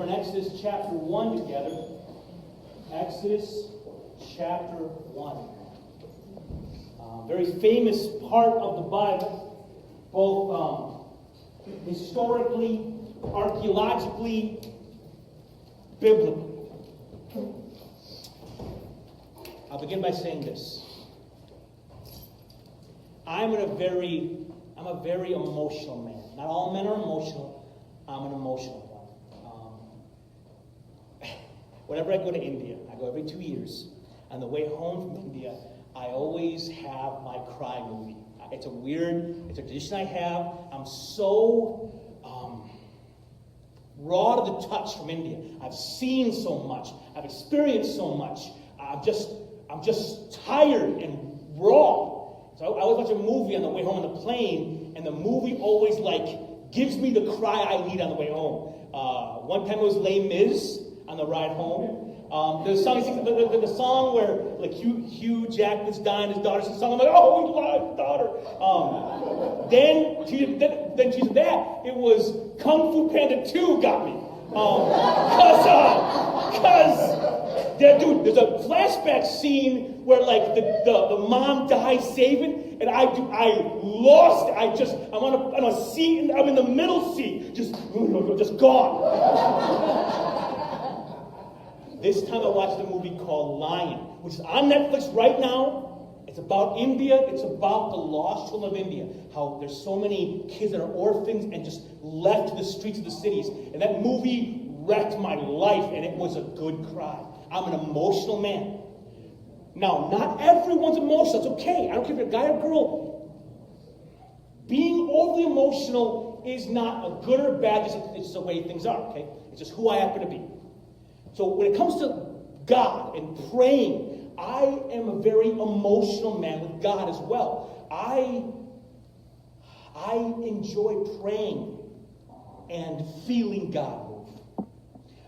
in Exodus chapter 1 together. Exodus chapter 1. Very famous part of the Bible, both historically, archaeologically, biblically. I'll begin by saying this. I'm a very emotional man. Not all men are emotional. I'm an emotional one. Whenever I go to India, I go every 2 years. On the way home from India, I always have my cry movie. It's a tradition I have. I'm so raw to the touch from India. I've seen so much. I've experienced so much. I'm just tired and raw. So I always watch a movie on the way home on the plane, and the movie always gives me the cry I need on the way home. One time it was Les Mis on the ride home. The song where Hugh Jackman's dying, his daughter sings a song. I'm like, oh, we love his daughter. Then she said that it was Kung Fu Panda 2 got me. Dude, there's a flashback scene where the mom dies saving, and I lost it. I'm on a seat, and I'm in the middle seat, just gone. This time I watched a movie called Lion, which is on Netflix right now. It's about India. It's about the lost children of India. How there's so many kids that are orphans and just left to the streets of the cities. And that movie wrecked my life, and it was a good cry. I'm an emotional man. Now, not everyone's emotional. It's okay. I don't care if you're a guy or girl. Being overly emotional is not a good or bad. It's just the way things are, okay? It's just who I happen to be. So when it comes to God and praying, I am a very emotional man with God as well. I enjoy praying and feeling God move.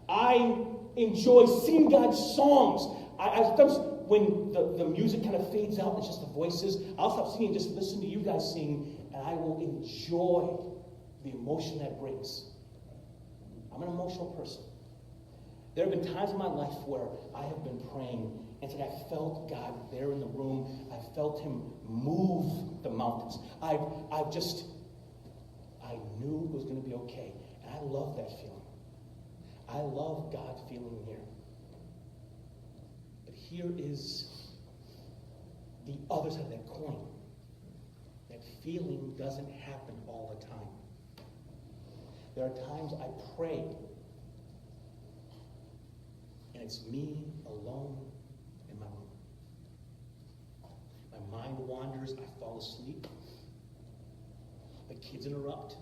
I enjoy singing God's songs. I sometimes, when the music kind of fades out, it's just the voices, I'll stop singing and just listen to you guys sing, and I will enjoy the emotion that brings. I'm an emotional person. There have been times in my life where I have been praying, and I felt God there in the room. I felt Him move the mountains. I knew it was going to be okay, and I love that feeling. I love God feeling near. But here is the other side of that coin. That feeling doesn't happen all the time. There are times I pray, and it's me alone in my room. My mind wanders, I fall asleep. The kids interrupt.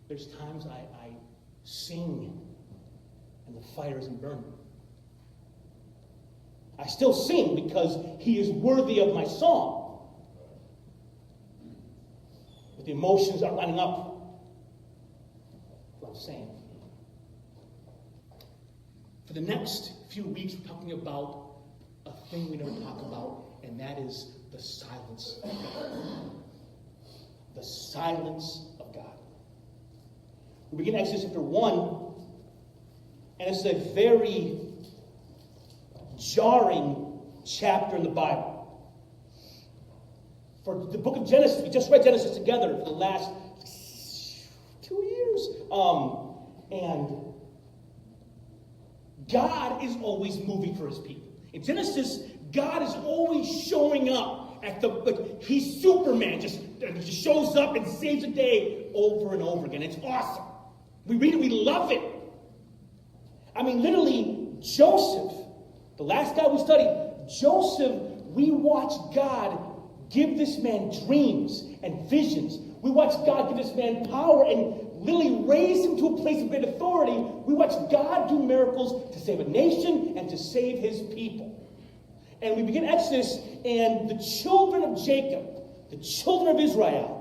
There's times I sing, and the fire isn't burning. I still sing because He is worthy of my song. But the emotions are lining up. That's what I'm saying. For the next few weeks, we're talking about a thing we never talk about, and that is the silence of God. The silence of God. We begin Exodus chapter 1, and it's a very jarring chapter in the Bible. For the book of Genesis, we just read Genesis together for the last 2 years. And God is always moving for His people. In Genesis, God is always showing up at He's Superman, just shows up and saves the day over and over again. It's awesome. We read it, we love it. I mean, literally, Joseph, the last guy we studied, Joseph, we watch God give this man dreams and visions. We watch God give this man power and literally raise him to a place of great authority. We watch God do miracles to save a nation and to save His people. And we begin Exodus, and the children of Jacob, the children of Israel,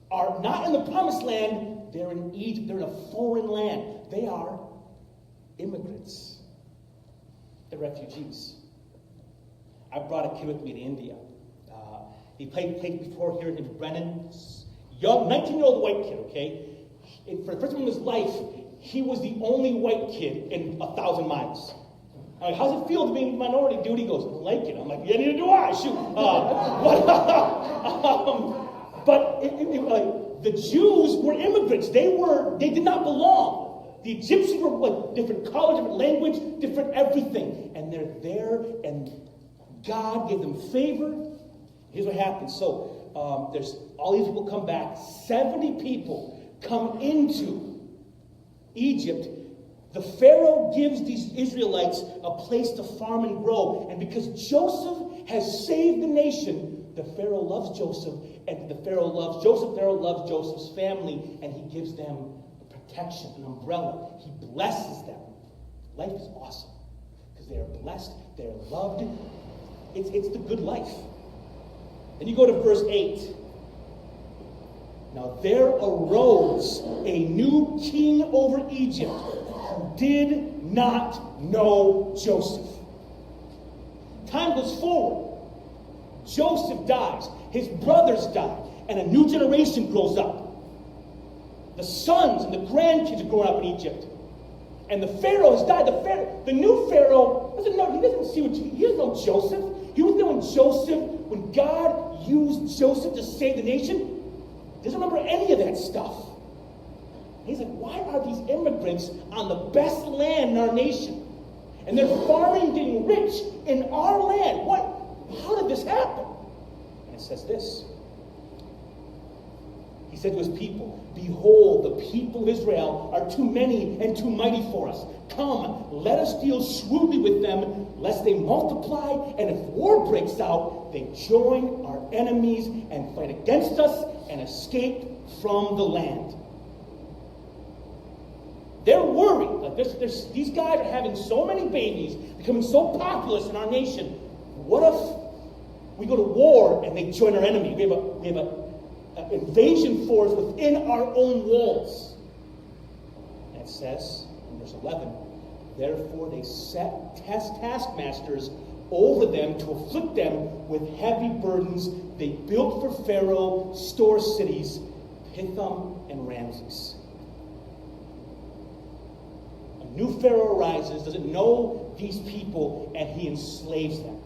are not in the promised land. They're in Egypt. They're in a foreign land. They are immigrants. They're refugees. I brought a kid with me to India. He played before here in Brennan. Young, 19-year-old white kid, okay? for the first time in his life, he was the only white kid in 1,000 miles. I'm like, how's it feel to be a minority, dude? He goes, I don't like it. I'm like, yeah, neither do I. Shoot. But the Jews were immigrants. They did not belong. The Egyptians were like different color, different language, different everything. And they're there, and God gave them favor. Here's what happens. So there's all these people come back. 70 people come into Egypt. The Pharaoh gives these Israelites a place to farm and grow. And because Joseph has saved the nation, the Pharaoh loves Joseph. And the Pharaoh loves Joseph. Pharaoh loves Joseph's family. And he gives them protection, an umbrella. He blesses them. Life is awesome. Because they are blessed. They are loved. It's the good life. Then you go to verse 8. Now there arose a new king over Egypt who did not know Joseph. Time goes forward. Joseph dies. His brothers die. And a new generation grows up. The sons and the grandkids are growing up in Egypt. And the Pharaoh has died. The new Pharaoh doesn't know. He doesn't see he doesn't know Joseph. He was there when when God used Joseph to save the nation. He doesn't remember any of that stuff. He's like, why are these immigrants on the best land in our nation? And they're farming, getting rich in our land. How did this happen? And it says this. He said to his people, behold, the people of Israel are too many and too mighty for us. Come, let us deal shrewdly with them, lest they multiply, and if war breaks out, they join our enemies and fight against us and escape from the land. They're worried. Like these guys are having so many babies, becoming so populous in our nation. What if we go to war and they join our enemy? We have an invasion force within our own walls. And it says in verse 11, therefore they set taskmasters over them to afflict them with heavy burdens. They built for Pharaoh store cities, Pithom and Ramses. A new Pharaoh arises, doesn't know these people, and he enslaves them.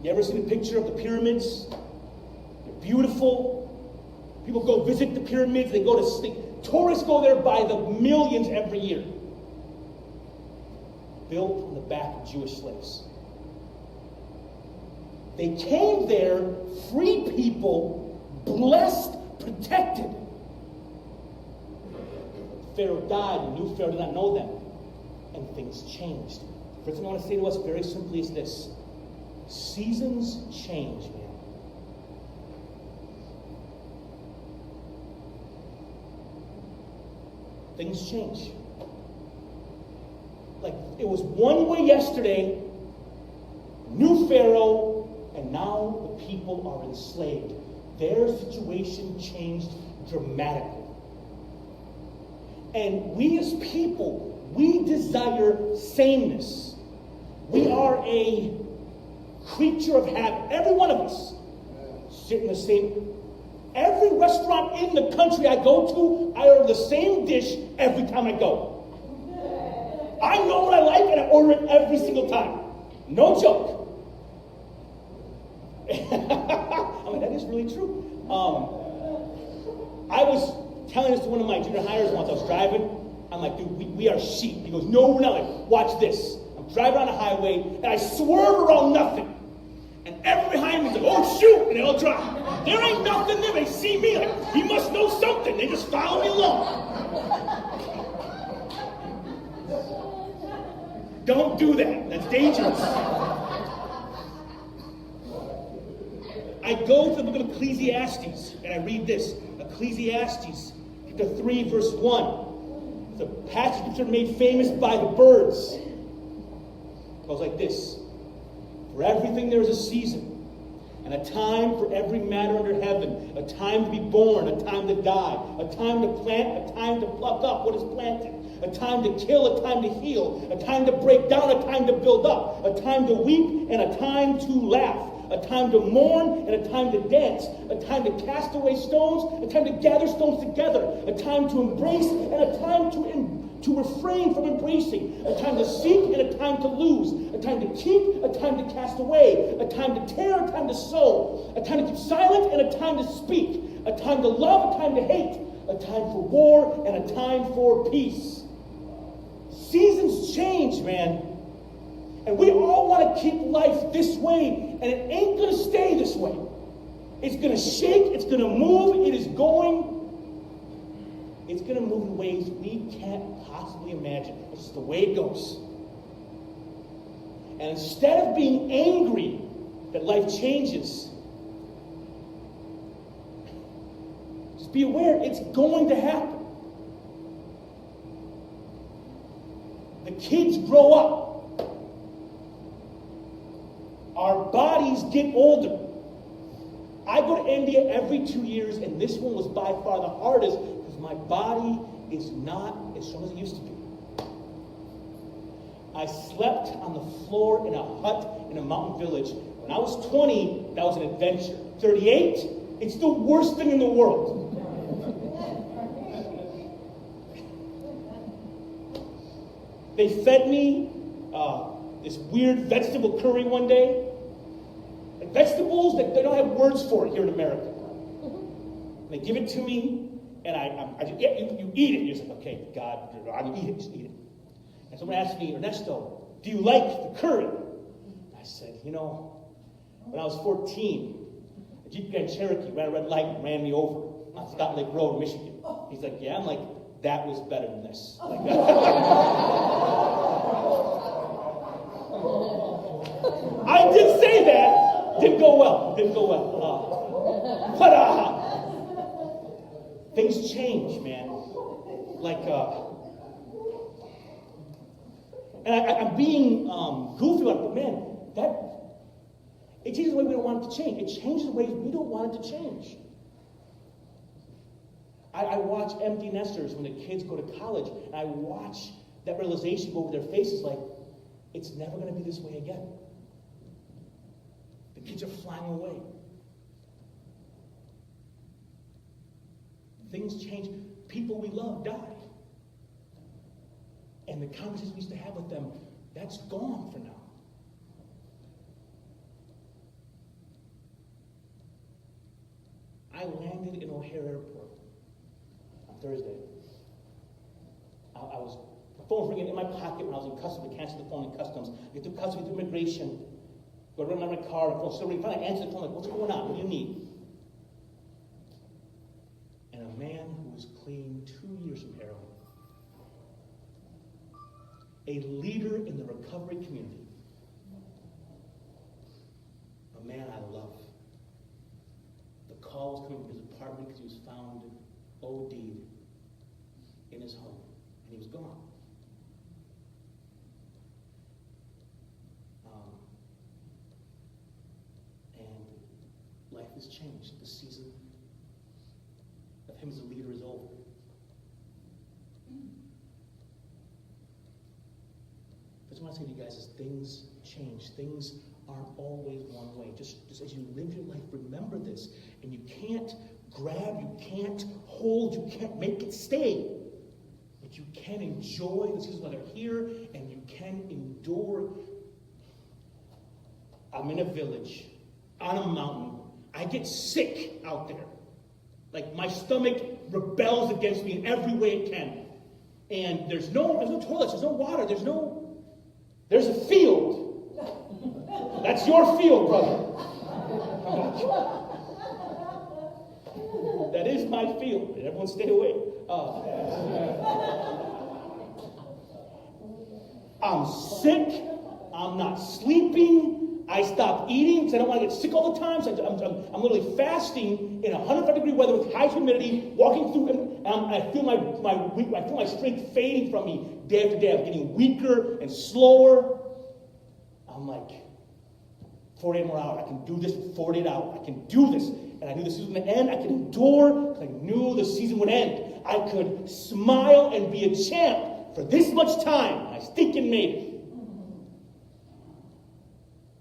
You ever seen a picture of the pyramids? They're beautiful. People go visit the pyramids. They go to sleep. Tourists go there by the millions every year. Built on the back of Jewish slaves. They came there, free people, blessed, protected. Pharaoh died, and the new Pharaoh did not know them. And things changed. The first thing I want to say to us very simply is this. Seasons change, man. Things change. Like, it was one way yesterday, new Pharaoh, and now the people are enslaved. Their situation changed dramatically. And we as people, we desire sameness. We are a creature of habit. Every one of us sit in the same. Every restaurant in the country I go to, I order the same dish every time I go. I know what I like and I order it every single time. No joke. I mean, that is really true. I was telling this to one of my junior hires once. I was driving. I'm like, dude, we are sheep. He goes, no, we're not. Like, watch this. I'm driving on the highway and I swerve around nothing. And everybody behind me is like, oh, shoot. And they all drive. There ain't nothing there. They see me like, he must know something. They just follow me along. Don't do that. That's dangerous. I go to the book of Ecclesiastes and I read this. Ecclesiastes chapter 3 verse 1. It's a passage which are made famous by the birds. It goes like this. For everything there is a season, and a time for every matter under heaven, a time to be born, a time to die, a time to plant, a time to pluck up what is planted, a time to kill, a time to heal, a time to break down, a time to build up, a time to weep, and a time to laugh, a time to mourn and a time to dance, a time to cast away stones, a time to gather stones together, a time to embrace and a time to refrain from embracing, a time to seek and a time to lose, a time to keep, a time to cast away, a time to tear, a time to sow, a time to keep silent and a time to speak, a time to love, a time to hate, a time for war and a time for peace. Seasons change, man. And we all want to keep life this way, and it ain't going to stay this way. It's going to shake, it's going to move, it's going to move in ways we can't possibly imagine. It's just the way it goes. And instead of being angry that life changes, just be aware it's going to happen. The kids grow up. Our bodies get older. I go to India every 2 years, and this one was by far the hardest because my body is not as strong as it used to be. I slept on the floor in a hut in a mountain village. When I was 20, that was an adventure. 38, it's the worst thing in the world. They fed me this weird vegetable curry one day. And vegetables that they don't have words for it here in America. And they give it to me, and I just, yeah, you eat it. You're just like, okay, God, I'll eat it, just eat it. And someone asked me, Ernesto, do you like the curry? I said, when I was 14, a Jeep Grand Cherokee ran a red light and ran me over on Scott Lake Road in Michigan. He's like, yeah. I'm like, that was better than this. I did say that. Didn't go well. But things change, man. And I'm being goofy about it, but man, it changes the way we don't want it to change. It changes the ways we don't want it to change. I watch empty nesters when the kids go to college, and I watch that realization go over their faces like, it's never going to be this way again. The kids are flying away. Things change. People we love die. And the conversations we used to have with them, that's gone for now. I landed in O'Hare Airport on Thursday. My phone was ringing in my pocket when I was in customs. I canceled the phone in customs. I get through customs, get through immigration. Go run around my car, the phone's still ringing. Finally, I answer the phone, like, what's going on? What do you need? And a man who was clean 2 years from heroin, a leader in the recovery community, a man I love. The call was coming from his apartment because he was found OD'd in his home, and he was gone. And life has changed. The season of him as a leader is over. That's what I want to say to you guys is things change. Things aren't always one way. Just as you live your life, remember this. And you can't grab, you can't hold, you can't make it stay. But you can enjoy the seasons while they're here, and you can endure. I'm in a village, on a mountain. I get sick out there. Like my stomach rebels against me in every way it can. And there's no toilets, there's no water, there's a field. That's your field, brother. That is my field. Everyone stay away. I'm sick. I'm not sleeping. I stopped eating because I don't want to get sick all the time. So I'm literally fasting in 105-degree weather with high humidity, walking through, and I feel my strength fading from me day after day. I'm getting weaker and slower. I'm like, 48 more hours. I can do this for 48 hours. I can do this. And I knew the season would end. I could endure because I knew the season would end. I could smile and be a champ for this much time. I stinking made it.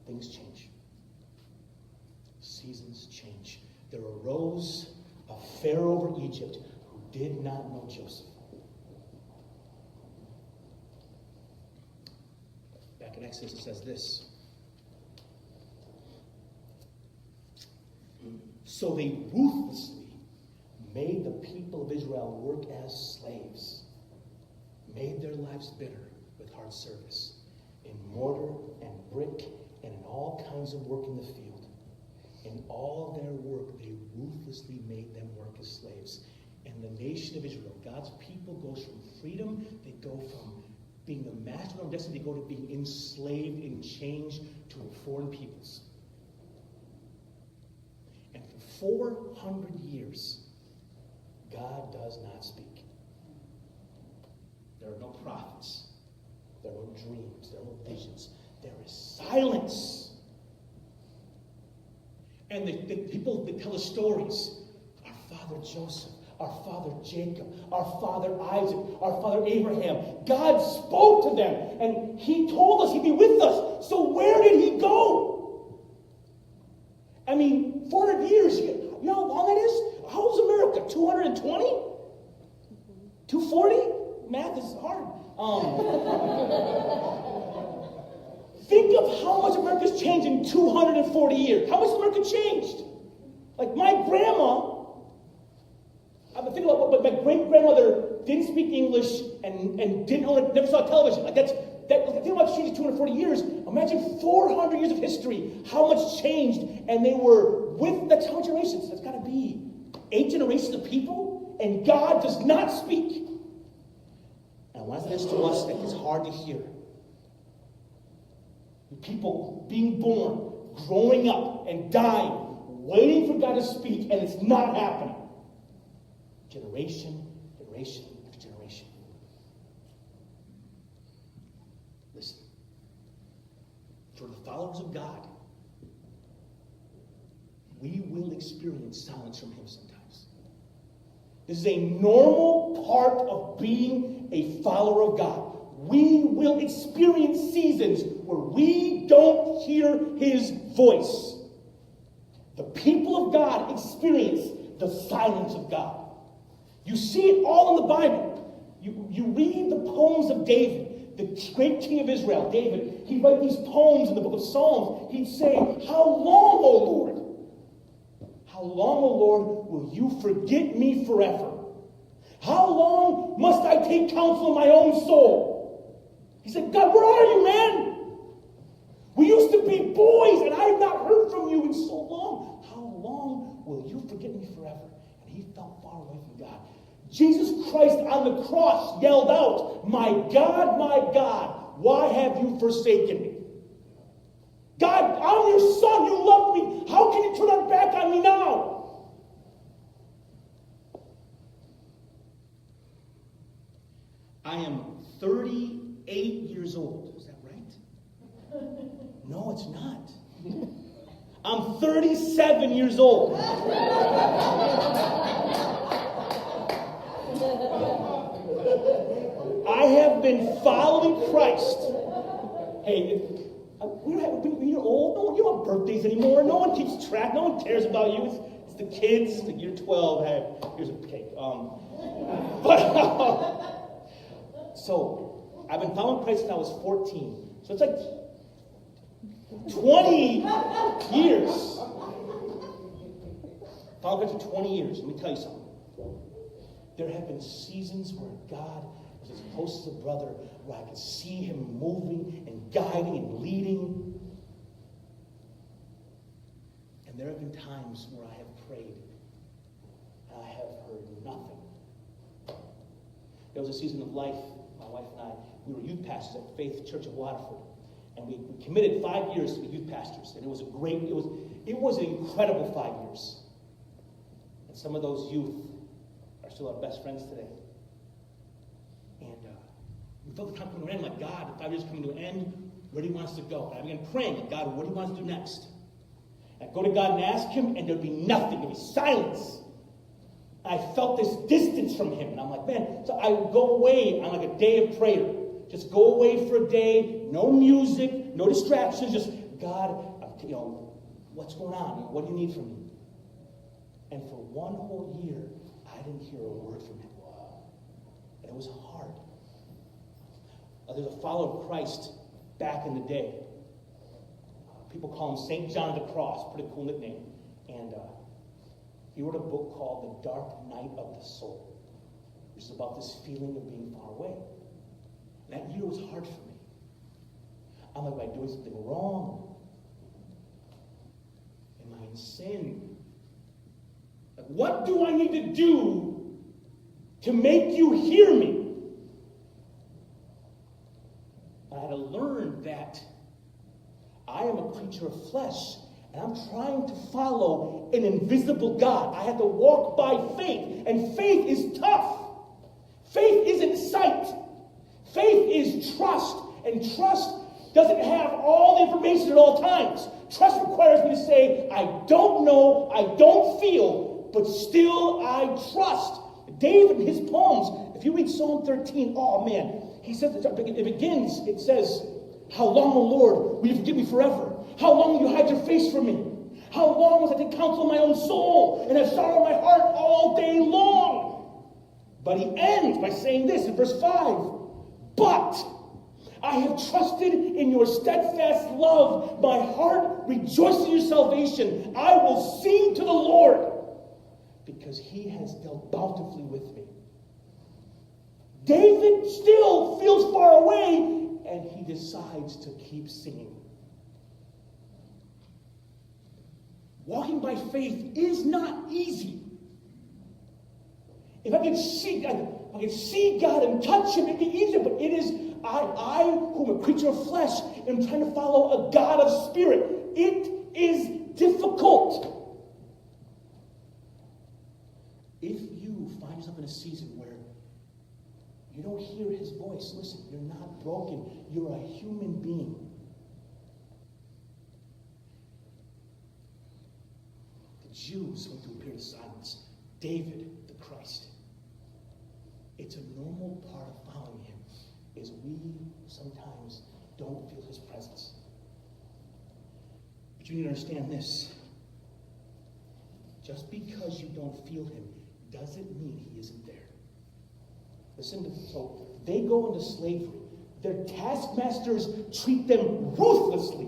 Things change. there arose a Pharaoh over Egypt who did not know Joseph. Back in Exodus it says this. So they ruthlessly made the people of Israel work as slaves, made their lives bitter with hard service, in mortar and brick and in all kinds of work in the field. In all their work, they ruthlessly made them work as slaves. And the nation of Israel, God's people, goes from freedom, they go from being the master of their own destiny, they go to being enslaved and changed to foreign peoples. And for 400 years, God does not speak. There are no prophets. There are no dreams. There are no visions. There is silence. And the people that tell the stories, our father Joseph, our father Jacob, our father Isaac, our father Abraham, God spoke to them and he told us he'd be with us. So where did he go? I mean, 400 years, you know how long that is? How old is America? 220? 240? Math is hard. Think of how much America's changed in 240 years. How much has America changed? Like my grandma, I'm thinking about what my great-grandmother didn't speak English and never saw television. Like think about changing 240 years. Imagine 400 years of history, how much changed, and they were that's how many generations? That's got to be 8 generations of people, and God does not speak. And why is this to us that is hard to hear? People being born, growing up, and dying, waiting for God to speak, and it's not happening. Generation after generation. Listen. For the followers of God, we will experience silence from him sometimes. This is a normal part of being a follower of God. We will experience seasons where we don't hear his voice. The people of God experience the silence of God. You see it all in the Bible. You read the poems of David, the great king of Israel, David. He'd write these poems in the book of Psalms. He'd say, "How long, O Lord? How long, O Lord, will you forget me forever? How long must I take counsel in my own soul?" He said, "God, where are you, man? We used to be boys, and I have not heard from you in so long. How long will you forget me forever?" And he felt far away from God. Jesus Christ on the cross yelled out, my God, why have you forsaken me?" God, I'm your son. You love me. How can you turn your back on me now? I am 38 years old. Is that right? No, it's not. I'm 37 years old. I have been following Christ. Hey, when you're old, no one, you don't have birthdays anymore. No one keeps track. No one cares about you. It's the kids. Like you're 12. Hey, here's a cake. So I've been following Christ since I was 14. So it's like 20 years. Following Christ for 20 years. Let me tell you something. There have been seasons where God was as close as a brother, where I could see him moving and guiding and leading. And there have been times where I have prayed and I have heard nothing. There was a season of life, my wife and I, we were youth pastors at Faith Church of Waterford. And we committed 5 years to be youth pastors. And it was an incredible 5 years. And some of those youth are still our best friends today. And we felt the time coming to an end, like, God, the 5 years coming to an end, where do you want us to go? And I began praying, like, God, what do you want us to do next? And I'd go to God and ask him, and there'd be nothing. There'd be silence. I felt this distance from him. And I'm like, man, so I would go away on like a day of prayer. Just go away for a day, no music, no distractions, just, God, what's going on? What do you need from me? And for 1 whole year, I didn't hear a word from him. And it was hard. There's a follower of Christ back in the day. People call him St. John the Cross. Pretty cool nickname. And he wrote a book called The Dark Night of the Soul, which is about this feeling of being far away. And that year was hard for me. I'm like, am I doing something wrong? Am I in sin? Like, what do I need to do to make you hear me? I had to learn that I am a creature of flesh, and I'm trying to follow an invisible God. I had to walk by faith, and faith is tough. Faith isn't sight. Faith is trust, and trust doesn't have all the information at all times. Trust requires me to say, I don't know, I don't feel, but still I trust. David, in his poems, if you read Psalm 13, oh man, he says, it begins, it says, how long, O Lord, will you forgive me forever? How long will you hide your face from me? How long must I take counsel in my own soul and have sorrow in my heart all day long? But he ends by saying this in verse 5. But I have trusted in your steadfast love. My heart rejoices in your salvation. I will sing to the Lord because he has dealt bountifully with me. David still feels far away, and he decides to keep singing. Walking by faith is not easy. If I could see God and touch him, it'd be easier. But it is, I, who am a creature of flesh, am trying to follow a God of spirit. It is difficult. If you find yourself in a season where you don't hear his voice, listen, you're not broken. You're a human being. The Jews went through a period of silence. David, the Christ. It's a normal part of following him, is we sometimes don't feel his presence. But you need to understand this. Just because you don't feel him doesn't mean he isn't there. Listen to this. So they go into slavery. Their taskmasters treat them ruthlessly.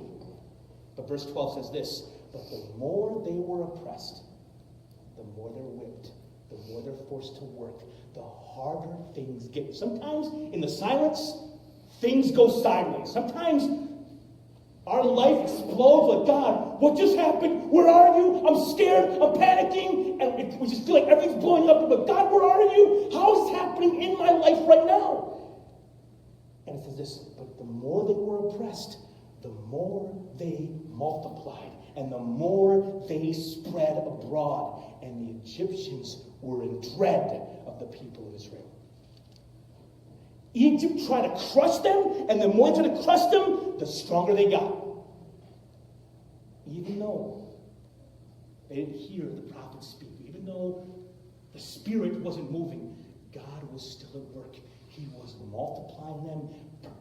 But verse 12 says this, but the more they were oppressed, the more they're whipped, the more they're forced to work, the harder things get. Sometimes in the silence, things go sideways. Sometimes our life explodes like, God, what just happened? Where are you? I'm scared. I'm panicking. And we just feel like everything's blowing up. But God, where are you? How is it happening in my life right now? And it says this, but the more they were oppressed, the more they multiplied. And the more they spread abroad. And the Egyptians were in dread of the people of Israel. Egypt tried to crush them, and the more they tried to crush them, the stronger they got. Even though they didn't hear the prophet speak, even though the Spirit wasn't moving, God was still at work. He was multiplying them,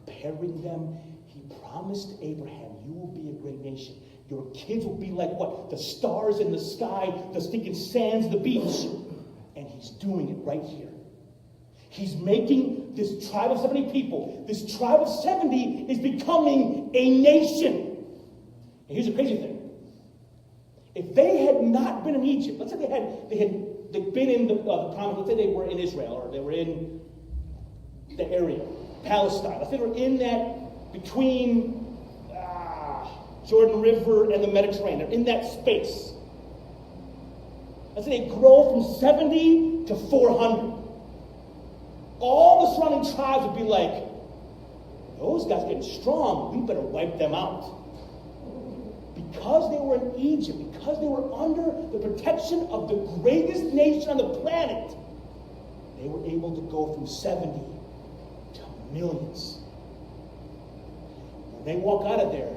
preparing them. He promised Abraham, you will be a great nation. Your kids will be like what? The stars in the sky, the stinking sands of the beach. And he's doing it right here. He's making this tribe of 70 people, this tribe of 70 is becoming a nation. And here's the crazy thing. If they had not been in Egypt, let's say they'd been in the promise, let's say they were in Israel, or they were in the area, Palestine. Let's say they were in that between Jordan River and the Mediterranean. They're in that space. Let's say they grow from 70 to 400. All the surrounding tribes would be like, those guys getting strong, we better wipe them out. Because they were in Egypt, because they were under the protection of the greatest nation on the planet, they were able to go from 70 to millions. When they walk out of there,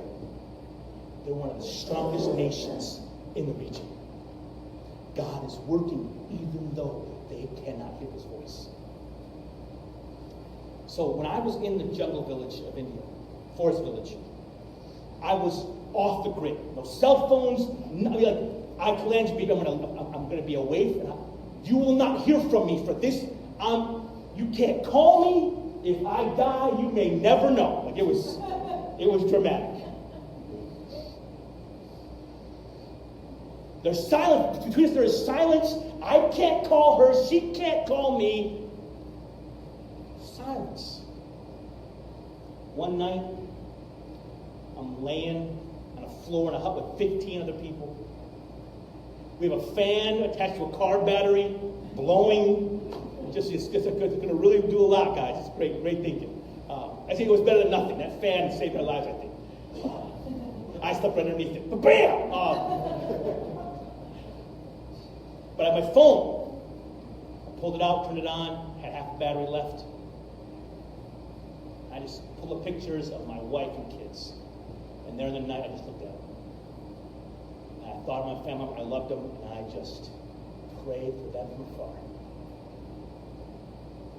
they're one of the strongest nations in the region. God is working even though they cannot hear his voice. So when I was in the jungle village of India, forest village, I was off the grid. No cell phones, I cleanse me. I'm gonna be away from. You will not hear from me for this. You can't call me. If I die, you may never know. Like it was dramatic. There's silence between us. There is silence. I can't call her. She can't call me. Silence. One night, I'm laying on a floor in a hut with 15 other people. We have a fan attached to a car battery, blowing. It's going to really do a lot, guys. It's great thinking. I think it was better than nothing. That fan saved our lives, I think. I slept right underneath it. But bam! But I had my phone. I pulled it out, turned it on, had half the battery left. I just pulled up pictures of my wife and kids. And there in the night, I just looked at them. And I thought of my family, I loved them, and I just prayed for them from afar.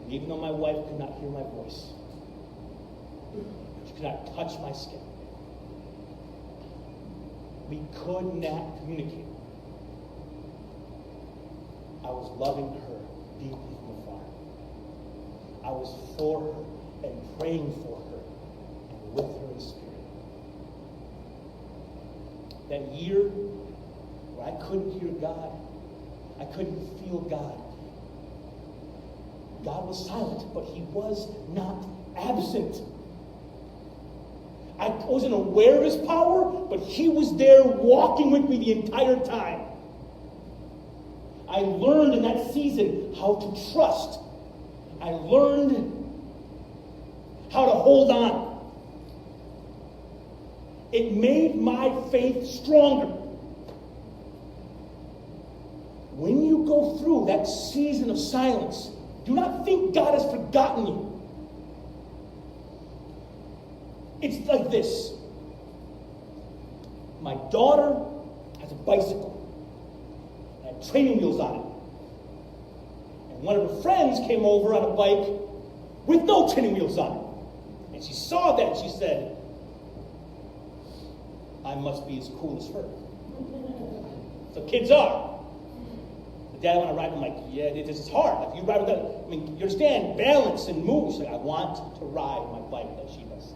And even though my wife could not hear my voice, she could not touch my skin, we could not communicate. I was loving her deeply from afar. I was for her and praying for her and with her in spirit. That year where I couldn't hear God, I couldn't feel God. God was silent, but he was not absent. I wasn't aware of his power, but he was there walking with me the entire time. I learned in that season how to trust. I learned how to hold on. It made my faith stronger. When you go through that season of silence, do not think God has forgotten you. It's like this. My daughter has a bicycle. It had training wheels on it. And one of her friends came over on a bike with no training wheels on it. And she saw that and she said, I must be as cool as her. So kids are. Dad, I want to ride. I'm like, yeah, this is hard. Like you ride with that. I mean, you understand balance and move. She's like, I want to ride my bike like she does.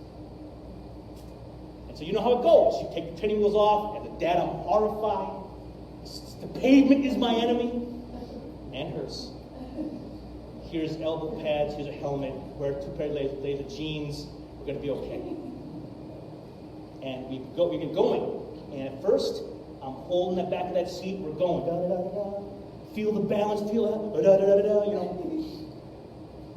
And so you know how it goes. You take the training wheels off. As a dad, I'm horrified. The pavement is my enemy and hers. Here's elbow pads. Here's a helmet. Wear 2 pairs of jeans. We're going to be okay. And we get going. And at first, I'm holding the back of that seat. We're going. Da, da, da, da, da. Feel the balance, feel it, da, da, da, da, you know.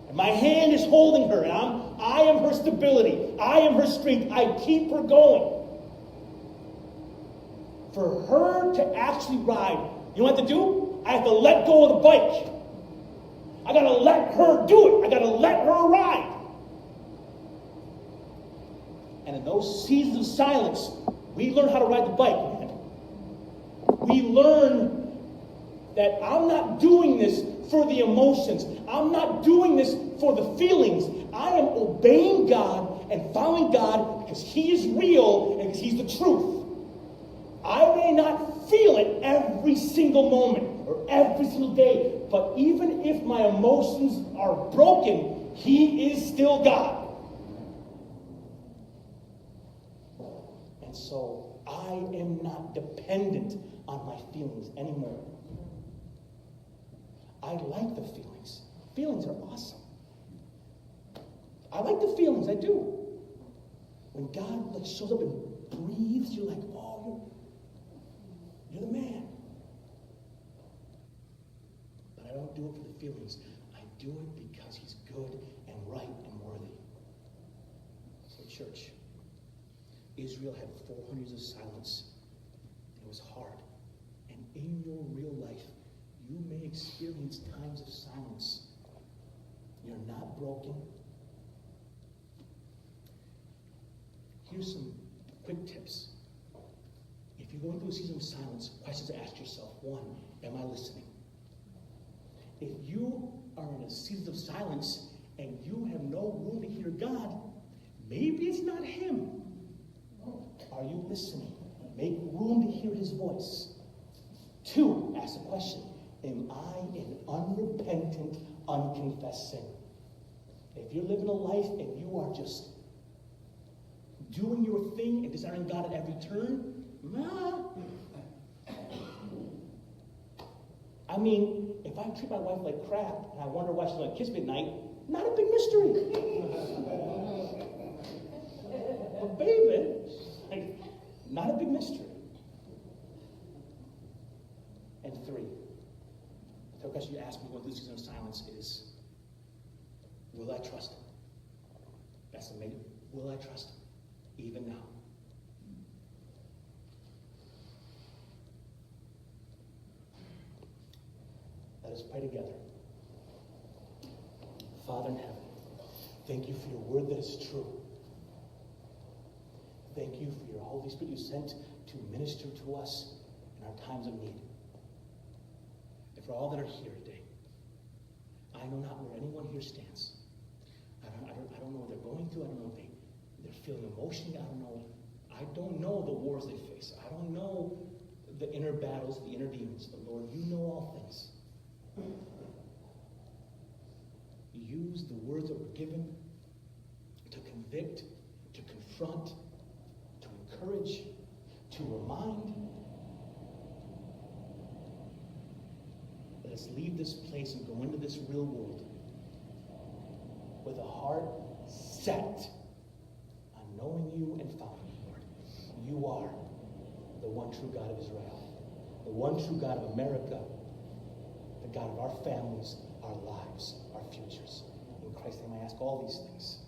And my hand is holding her, and I am her stability. I am her strength. I keep her going. For her to actually ride, you know what I have to do? I have to let go of the bike. I got to let her do it. I got to let her ride. And in those seasons of silence, we learn how to ride the bike, man. We learn that I'm not doing this for the emotions. I'm not doing this for the feelings. I am obeying God and following God because he is real and because he's the truth. I may not feel it every single moment or every single day, but even if my emotions are broken, he is still God. And so I am not dependent on my feelings anymore. I like the feelings. Feelings are awesome. I like the feelings, I do. When God shows up and breathes, you're like, oh, you're the man. But I don't do it for the feelings. I do it because he's good and right and worthy. So church, Israel had 400 years of silence. It was hard. And in your real life, you may experience times of silence. You're not broken. Here's some quick tips. If you're going through a season of silence, questions to ask yourself. 1, am I listening? If you are in a season of silence and you have no room to hear God, maybe it's not him. Are you listening? Make room to hear his voice. 2, ask the question, am I an unrepentant, unconfessed sinner? If you're living a life and you are just doing your thing and dishonoring God at every turn, I mean, if I treat my wife like crap and I wonder why she doesn't kiss me at night, not a big mystery. But baby, like, not a big mystery. And 3, the question you ask me going through this season of silence is, will I trust him? That's the main. Will I trust him? Even now. Let us pray together. Father in heaven, thank you for your word that is true. Thank you for your Holy Spirit you sent to minister to us in our times of need. And for all that are here today, I know not where anyone here stands. I don't know what they're going through. I don't know if they're feeling emotionally. I don't know the wars they face. I don't know the inner battles, the inner demons. But Lord, you know all things. Use the words that were given to convict, to confront, to encourage, to remind. Let us leave this place and go into this real world with a heart set on knowing you and following you, Lord. You are the one true God of Israel, the one true God of America, the God of our families, our lives, our futures. In Christ's name I ask all these things.